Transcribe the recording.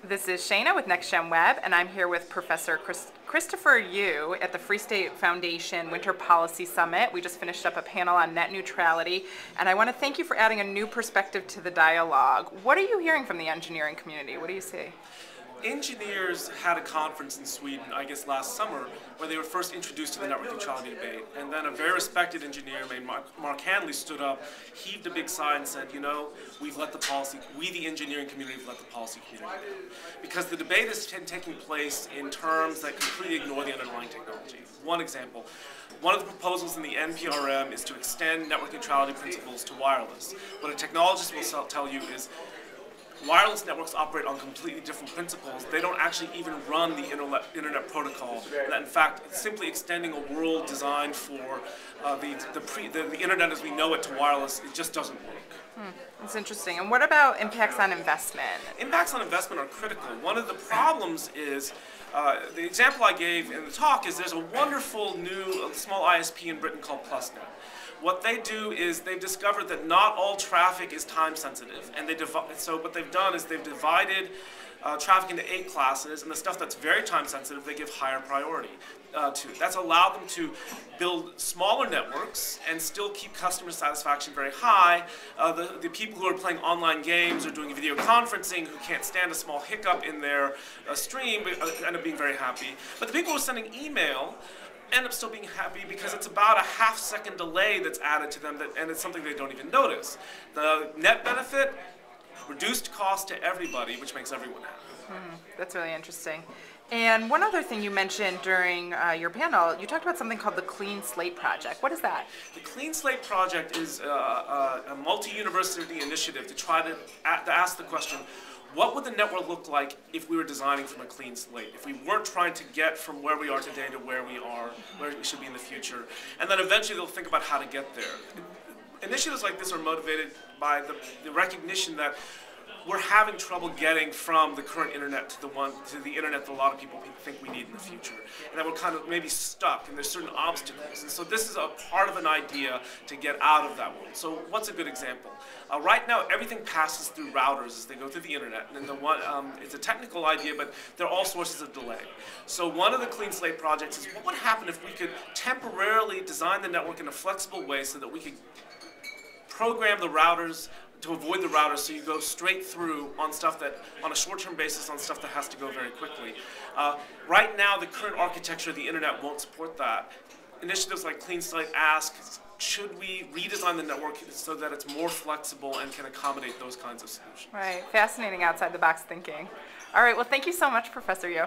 This is Shayna with NextGenWeb, and I'm here with Professor Christopher Yu at the Free State Foundation Winter Policy Summit. We just finished up a panel on net neutrality, and I want to thank you for adding a new perspective to the dialogue. What are you hearing from the engineering community? What do you see? Engineers had a conference in Sweden, I guess last summer, where they were first introduced to the network neutrality debate. And then a very respected engineer named Mark Hanley stood up, heaved a big sigh and said, you know, we the engineering community have let the policy community down. Because the debate is taking place in terms that completely ignore the underlying technology. One example, one of the proposals in the NPRM is to extend network neutrality principles to wireless. What a technologist will tell you is, wireless networks operate on completely different principles. They don't actually even run the internet protocol. That, in fact, it's simply extending a world designed for the internet as we know it to wireless. It just doesn't work. That's interesting. And what about impacts on investment? Impacts on investment are critical. One of the problems is, the example I gave in the talk is there's a wonderful new small ISP in Britain called PlusNet. What they do is they've discovered that not all traffic is time sensitive, and so what they've done is they've divided traffic into 8 classes, and the stuff that's very time sensitive they give higher priority to. That's allowed them to build smaller networks and still keep customer satisfaction very high. The people who are playing online games or doing video conferencing who can't stand a small hiccup in their stream end up being very happy. But the people who are sending email end up still being happy because it's about a half-second delay that's added to them, and it's something they don't even notice. The net benefit, reduced cost to everybody, which makes everyone happy. That's really interesting. And one other thing you mentioned during your panel, you talked about something called the Clean Slate Project. What is that? The Clean Slate Project is a multi-university initiative to try to ask the question, what would the network look like if we were designing from a clean slate? If we weren't trying to get from where we are today to where we should be in the future? And then eventually they'll think about how to get there. Initiatives like this are motivated by the recognition that we're having trouble getting from the current internet to the internet that a lot of people think we need in the future. And that we're kind of maybe stuck, and there's certain obstacles. And so this is a part of an idea to get out of that world. So what's a good example? Right now, everything passes through routers as they go through the internet. And it's a technical idea, but they're all sources of delay. So one of the Clean Slate projects is, what would happen if we could temporarily design the network in a flexible way so that we could program the routers to avoid the routers, so you go straight through on stuff that, on a short-term basis, on stuff that has to go very quickly. Right now, the current architecture of the internet won't support that. Initiatives like Clean Slate ask, should we redesign the network so that it's more flexible and can accommodate those kinds of solutions? Right, fascinating outside-the-box thinking. All right, well, thank you so much, Professor Yu.